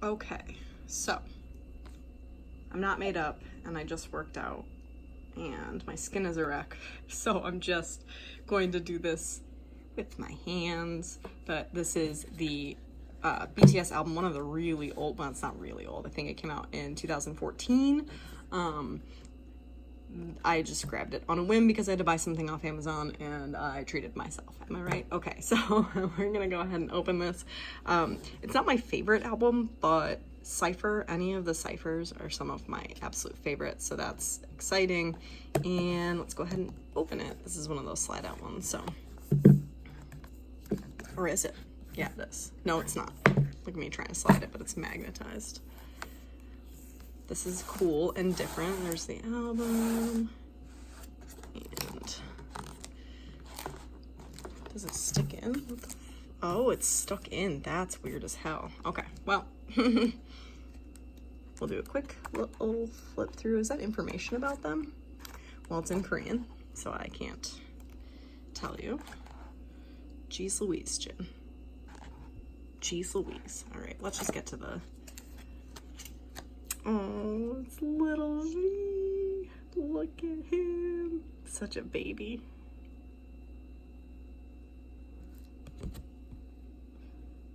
Okay, so I'm not made up and I just worked out and my skin is a wreck. So I'm just going to do this with my hands. But this is the BTS album, one of the really old, well, it's not really old. I think it came out in 2014. I just grabbed it on a whim because I had to buy something off Amazon and I treated myself. Am I right? Okay, so we're gonna go ahead and open this. It's not my favorite album, but Cypher, any of the Cyphers are some of my absolute favorites, so that's exciting. And let's go ahead and open it. This is one of those slide out ones, so. Or is it? Yeah, it is. No, it's not. Look at me trying to slide it, but it's magnetized. This is cool and different. There's the album. And does it stick in? Oh, it's stuck in. That's weird as hell. Okay, well, we'll do a quick little flip through. Is that information about them? Well, it's in Korean, so I can't tell you. Jeez Louise, Jen. Jeez Louise. All right, let's just get to the... Oh, it's little V. Look at him. Such a baby.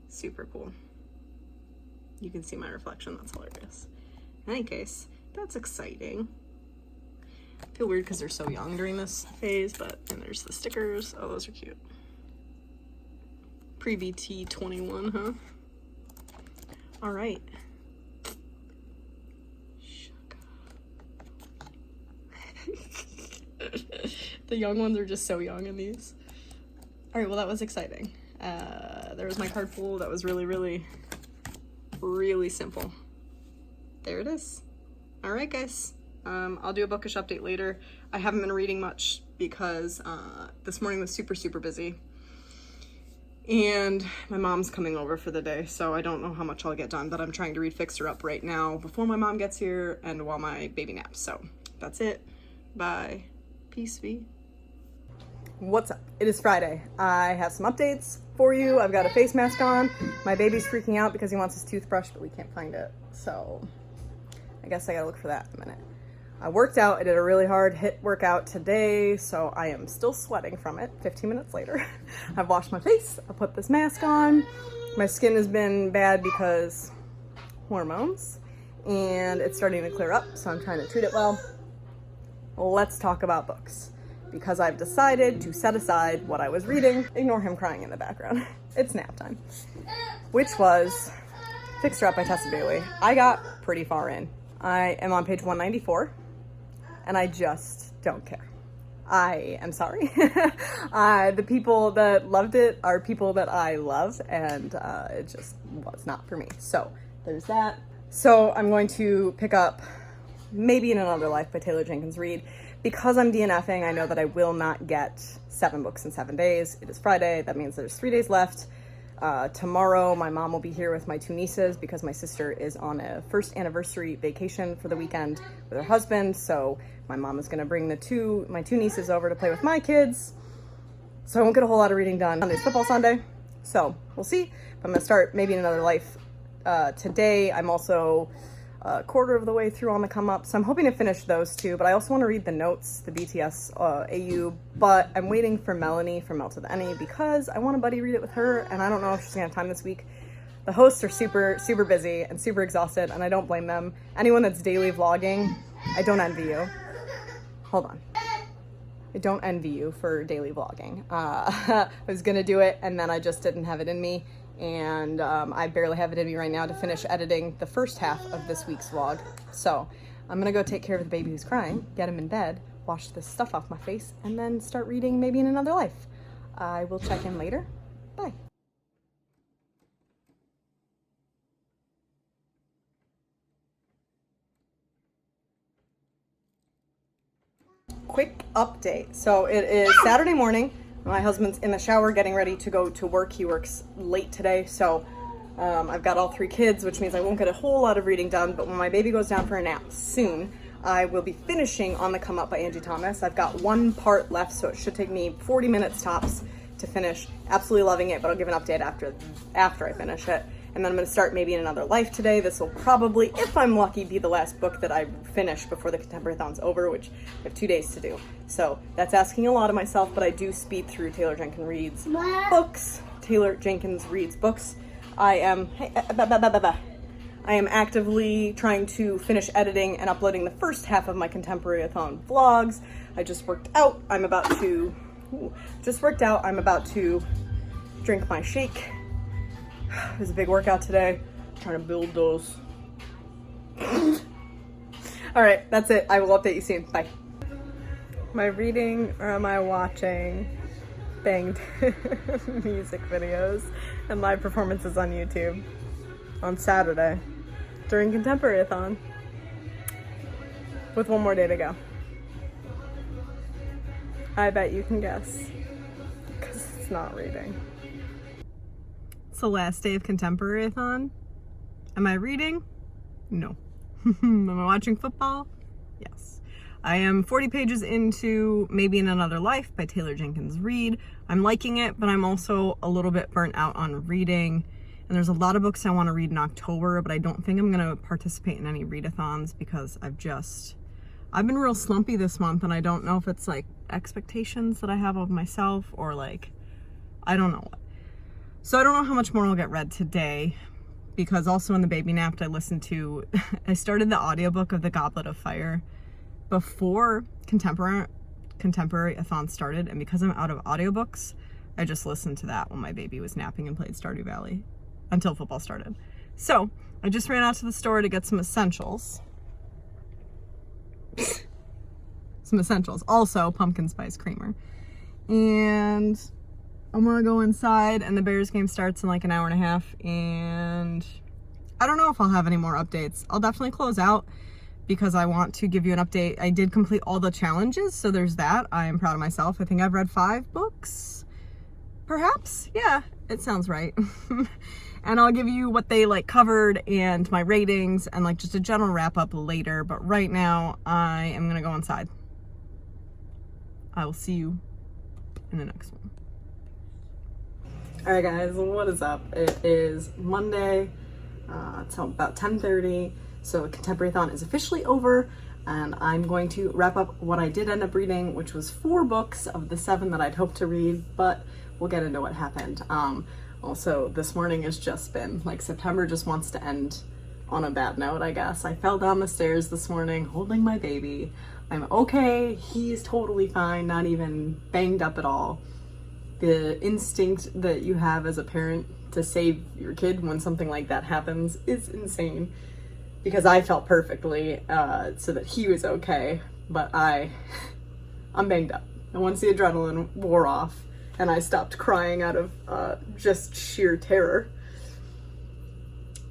Super cool. You can see my reflection. That's hilarious. In any case, that's exciting. I feel weird because they're so young during this phase, but and there's the stickers. Oh, those are cute. Pre-VT 21, huh? All right. The young ones are just so young in these. All right, well, that was exciting. There was my card pool. That was really, really, really simple. There it is. All right, guys. I'll do a bookish update later. I haven't been reading much because this morning was super, super busy. And my mom's coming over for the day, so I don't know how much I'll get done, but I'm trying to read Fixer Up right now before my mom gets here and while my baby naps. So that's it. Bye. Peace, V. What's up? It is Friday. I have some updates for you. I've got a face mask on. My baby's freaking out because he wants his toothbrush, but we can't find it. So I guess I gotta look for that in a minute. I worked out. I did a really hard HIIT workout today, so I am still sweating from it 15 minutes later. I've washed my face. I put this mask on. My skin has been bad because hormones, and it's starting to clear up, so I'm trying to treat it well. Let's talk about books, because I've decided to set aside what I was reading. Ignore him crying in the background. It's nap time. Which was Fixer Up by Tessa Bailey. I got pretty far in. I am on page 194, and I just don't care. I am sorry. The people that loved it are people that I love, and it just was not for me. So there's that. So I'm going to pick up Maybe in Another Life by Taylor Jenkins Reid. Because I'm DNFing, I know that I will not get 7 books in 7 days. It is Friday. That means there's 3 days left. Tomorrow, my mom will be here with my 2 nieces because my sister is on a first anniversary vacation for the weekend with her husband. So my mom is going to bring my 2 nieces over to play with my kids. So I won't get a whole lot of reading done. Sunday's football Sunday. So we'll see. But I'm going to start Maybe in Another Life today. I'm also a quarter of the way through on the come up, so I'm hoping to finish those 2, but I also want to read the notes, the BTS AU, but I'm waiting for Melanie from Mel to the Any because I want to buddy read it with her, and I don't know if she's gonna have time this week. The hosts are super, super busy and super exhausted, and I don't blame them. Anyone that's daily vlogging, I don't envy you. Hold on. I don't envy you for daily vlogging. I was gonna do it, and then I just didn't have it in me. And I barely have it in me right now to finish editing the first half of this week's vlog. So I'm gonna go take care of the baby who's crying, get him in bed, wash this stuff off my face, and then start reading Maybe in Another Life. I will check in later. Bye. Quick update. So it is Saturday morning. My husband's in the shower getting ready to go to work. He works late today, so I've got all 3 kids, which means I won't get a whole lot of reading done, but when my baby goes down for a nap soon, I will be finishing On the Come Up by Angie Thomas. I've got 1 part left, so it should take me 40 minutes tops to finish. Absolutely loving it, but I'll give an update after I finish it. and then I'm going to start Maybe in Another Life today. This will probably, if I'm lucky, be the last book that I finish before the ContemporaryAthon's over, which I have 2 days to do. So that's asking a lot of myself, but I do speed through Taylor Jenkins Reid's books. Taylor Jenkins Reid's books. I am actively trying to finish editing and uploading the first half of my ContemporaryAthon vlogs. I just worked out. I'm about to drink my shake. It was a big workout today. I'm trying to build those. All right, that's it. I will update you soon. Bye. Am I reading or am I watching banged music videos and live performances on YouTube on Saturday during ContemporaryAthon with 1 more day to go? I bet you can guess, because it's not reading. It's the last day of ContemporaryAthon. Am I reading? No. Am I watching football? Yes. I am 40 pages into Maybe in Another Life by Taylor Jenkins Reid. I'm liking it, but I'm also a little bit burnt out on reading. And there's a lot of books I want to read in October, but I don't think I'm going to participate in any readathons because I've been real slumpy this month, and I don't know if it's like expectations that I have of myself or like, I don't know what. So I don't know how much more I'll get read today, because also in the baby nap I started the audiobook of The Goblet of Fire before ContemporaryAthon started, and because I'm out of audiobooks, I just listened to that when my baby was napping and played Stardew Valley until football started. So I just ran out to the store to get some essentials. Also pumpkin spice creamer. And I'm gonna go inside, and the Bears game starts in like an hour and a half, and I don't know if I'll have any more updates. I'll definitely close out because I want to give you an update. I did complete all the challenges, so there's that. I am proud of myself. I think I've read 5 books, perhaps. Yeah, it sounds right. And I'll give you what they like covered and my ratings and like just a general wrap up later. But right now I am gonna go inside. I will see you in the next one. All right, guys, what is up? It is Monday. It's about 10:30. So ContemporaryAthon is officially over, and I'm going to wrap up what I did end up reading, which was 4 books of the 7 that I'd hoped to read, but we'll get into what happened. Also, this morning has just been, like, September just wants to end on a bad note, I guess. I fell down the stairs this morning holding my baby. I'm okay. He's totally fine, not even banged up at all. The instinct that you have as a parent to save your kid when something like that happens is insane, because I felt perfectly so that he was okay, but I'm banged up. And once the adrenaline wore off and I stopped crying out of just sheer terror,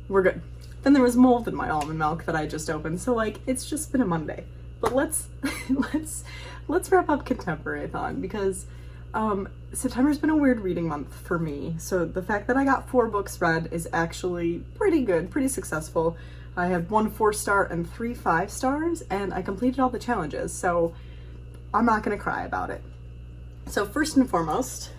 we're good. Then there was mold in my almond milk that I just opened, so like it's just been a Monday. But let's wrap up ContemporaryAthon, because September's been a weird reading month for me. So the fact that I got 4 books read is actually pretty good, pretty successful. I have 1 4-star and 3 5-stars, and I completed all the challenges, so I'm not gonna cry about it. So first and foremost,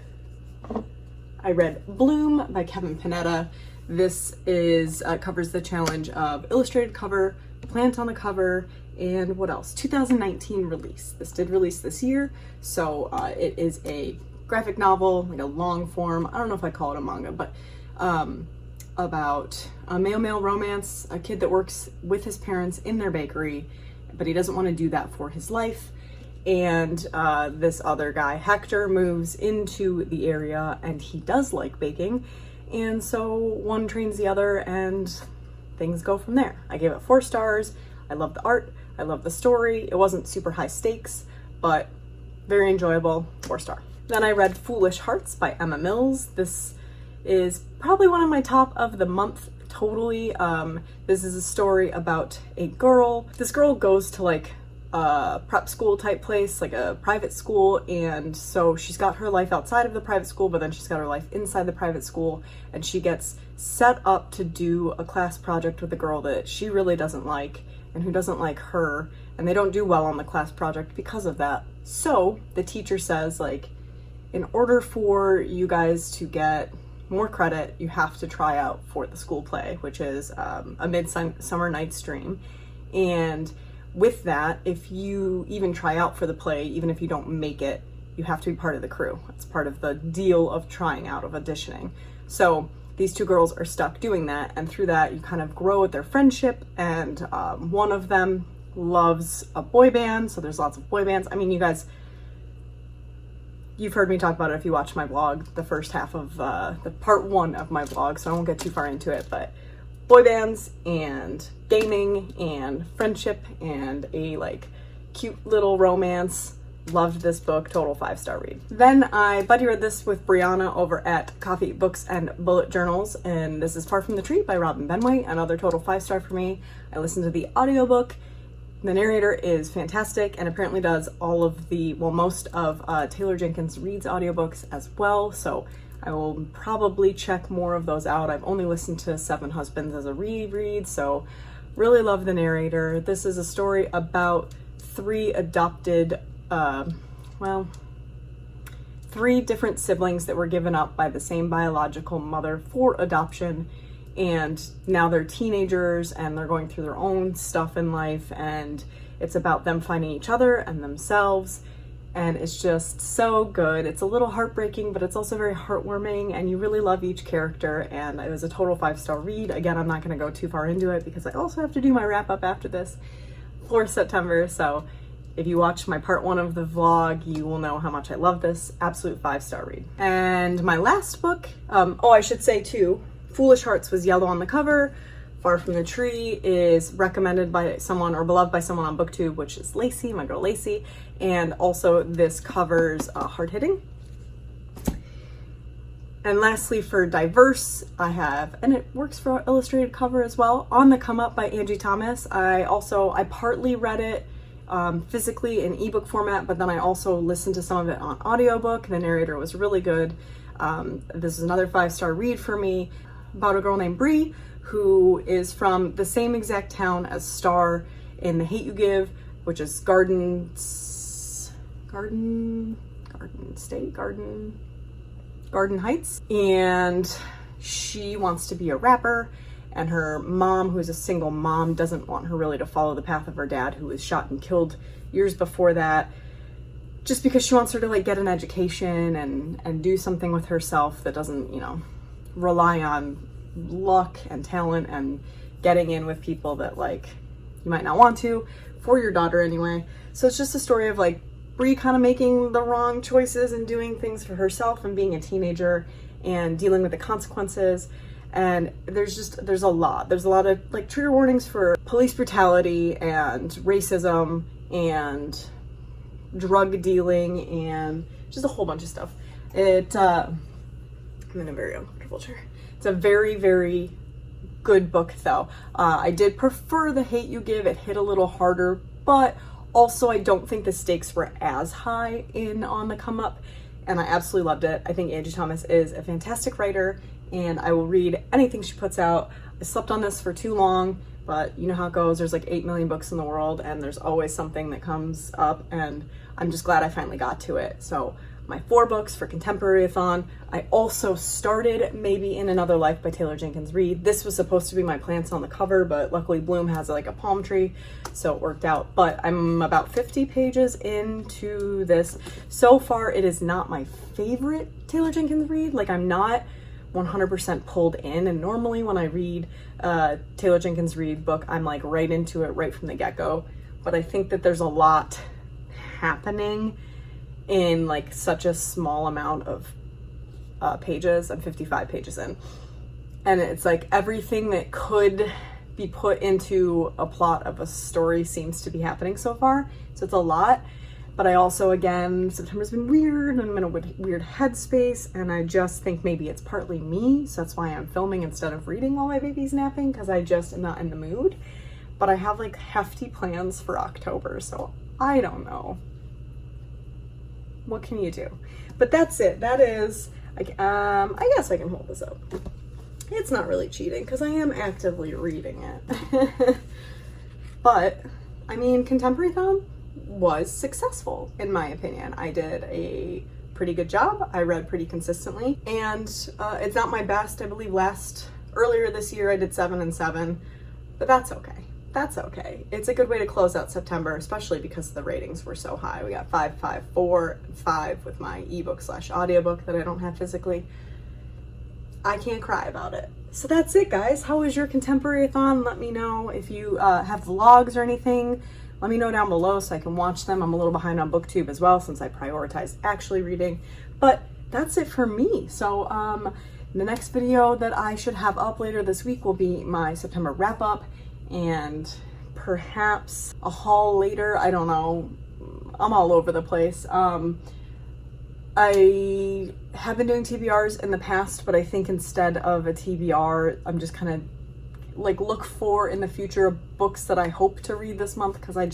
I read Bloom by Kevin Panetta. This is covers the challenge of illustrated cover, plant on the cover, and what else? 2019 release. This did release this year, so it is a graphic novel, like a long form, I don't know if I call it a manga, but about a male-male romance, a kid that works with his parents in their bakery, but he doesn't want to do that for his life. And this other guy, Hector, moves into the area, and he does like baking. And so one trains the other, and things go from there. I gave it 4 stars. I love the art. I love the story. It wasn't super high stakes, but very enjoyable. 4-star. Then I read Foolish Hearts by Emma Mills. This is probably one of my top of the month totally. This is a story about a girl. This girl goes to like a prep school type place, like a private school, and so she's got her life outside of the private school, but then she's got her life inside the private school, and she gets set up to do a class project with a girl that she really doesn't like and who doesn't like her, and they don't do well on the class project because of that. So the teacher says, like, in order for you guys to get more credit, you have to try out for the school play, which is A Midsummer Night's Dream. And with that, if you even try out for the play, even if you don't make it, you have to be part of the crew. It's part of the deal of trying out, of auditioning. So these two girls are stuck doing that, and through that you kind of grow with their friendship, and one of them loves a boy band, so there's lots of boy bands. I mean, you guys, you've heard me talk about it if you watch my vlog, the first half of the part 1 of my vlog, so I won't get too far into it, but boy bands and gaming and friendship and a like cute little romance. Loved this book, total 5-star read. Then I buddy read this with Brianna over at Coffee, Books, and Bullet Journals, and this is Far From the Tree by Robin Benway, another total 5-star for me. I listened to the audiobook. The narrator is fantastic and apparently does all of the, well, most of Taylor Jenkins Reid's audiobooks as well, so I will probably check more of those out. I've only listened to Seven Husbands as a reread, so really love the narrator. This is a story about 3 adopted, 3 different siblings that were given up by the same biological mother for adoption, and now they're teenagers and they're going through their own stuff in life, and it's about them finding each other and themselves, and it's just so good. It's a little heartbreaking, but it's also very heartwarming, and you really love each character, and it was a total 5-star read. Again, I'm not going to go too far into it because I also have to do my wrap up after this for September, so if you watch my part 1 of the vlog, you will know how much I love this. Absolute 5-star read. And my last book, I should say too, Foolish Hearts was yellow on the cover. Far From the Tree is recommended by someone or beloved by someone on BookTube, which is Lacey, my girl Lacey. And also this covers hard hitting. And lastly, for diverse, I have, and it works for illustrated cover as well, On the Come Up by Angie Thomas. I partly read it physically in ebook format, but then I also listened to some of it on audiobook. The narrator was really good. This is another 5-star read for me, about a girl named Bree who is from the same exact town as Star in The Hate You Give, which is Garden Heights, and she wants to be a rapper, and her mom, who is a single mom, doesn't want her really to follow the path of her dad, who was shot and killed years before that, just because she wants her to like get an education and do something with herself that doesn't, you know, rely on luck and talent and getting in with people that like you might not want to, for your daughter anyway. So it's just a story of like Bree kind of making the wrong choices and doing things for herself and being a teenager and dealing with the consequences. And there's a lot of like trigger warnings for police brutality and racism and drug dealing and just a whole bunch of stuff. I'm in a very uncomfortable chair. It's a very, very good book though. I did prefer The Hate You Give. It hit a little harder, but also I don't think the stakes were as high in On the Come Up, and I absolutely loved it. I think Angie Thomas is a fantastic writer, and I will read anything she puts out. I slept on this for too long, but you know how it goes. There's like 8 million books in the world, and there's always something that comes up, and I'm just glad I finally got to it. So my 4 books for ContemporaryAthon. I also started Maybe in Another Life by Taylor Jenkins Reid. This was supposed to be my plants on the cover, but luckily Bloom has like a palm tree, so it worked out. But I'm about 50 pages into this. So far, it is not my favorite Taylor Jenkins Reid. Like, I'm not 100% pulled in, and normally when I read a Taylor Jenkins Reid book, I'm like right into it right from the get-go. But I think that there's a lot happening in like such a small amount of pages. I'm 55 pages in, and it's like everything that could be put into a plot of a story seems to be happening so far, so it's a lot. But I also, again, September's been weird, and I'm in a weird headspace, and I just think maybe it's partly me, so that's why I'm filming instead of reading while my baby's napping, because I just am not in the mood. But I have like hefty plans for October, so I don't know. What can you do? But that's it. That is, I guess I can hold this up. It's not really cheating because I am actively reading it. But, I mean, ContemporaryAthon was successful, in my opinion. I did a pretty good job. I read pretty consistently, and it's not my best. I believe earlier this year I did 7 and 7, but that's okay. That's okay. It's a good way to close out September, especially because the ratings were so high. We got 5, 5, 4, 5 with my ebook/audiobook that I don't have physically. I can't cry about it. So that's it, guys. How was your Contemporary-a-thon? Let me know if you have vlogs or anything. Let me know down below so I can watch them. I'm a little behind on BookTube as well since I prioritize actually reading. But that's it for me. So the next video that I should have up later this week will be my September wrap-up, and perhaps a haul later. I don't know. I'm all over the place. I have been doing TBRs in the past, but I think instead of a TBR, I'm just kind of like look for in the future books that I hope to read this month, because I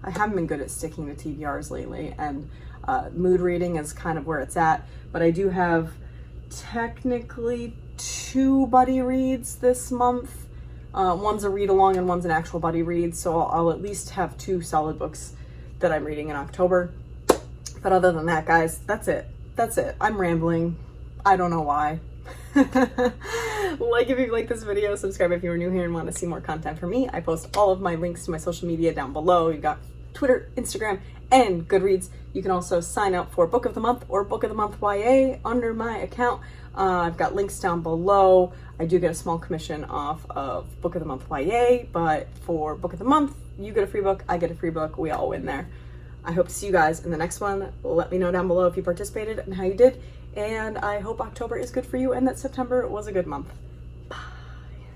haven't been good at sticking to TBRs lately, and mood reading is kind of where it's at. But I do have technically 2 buddy reads this month. One's a read along and one's an actual buddy read, so I'll at least have 2 solid books that I'm reading in October. But other than that, guys, that's it. That's it. I'm rambling. I don't know why. Like if you like this video, subscribe if you're new here and want to see more content from me. I post all of my links to my social media down below. You've got Twitter, Instagram, and Goodreads. You can also sign up for Book of the Month or Book of the Month YA under my account. I've got links down below. I do get a small commission off of Book of the Month YA, but for Book of the Month, you get a free book, I get a free book, we all win there. I hope to see you guys in the next one. Let me know down below if you participated and how you did. And I hope October is good for you and that September was a good month.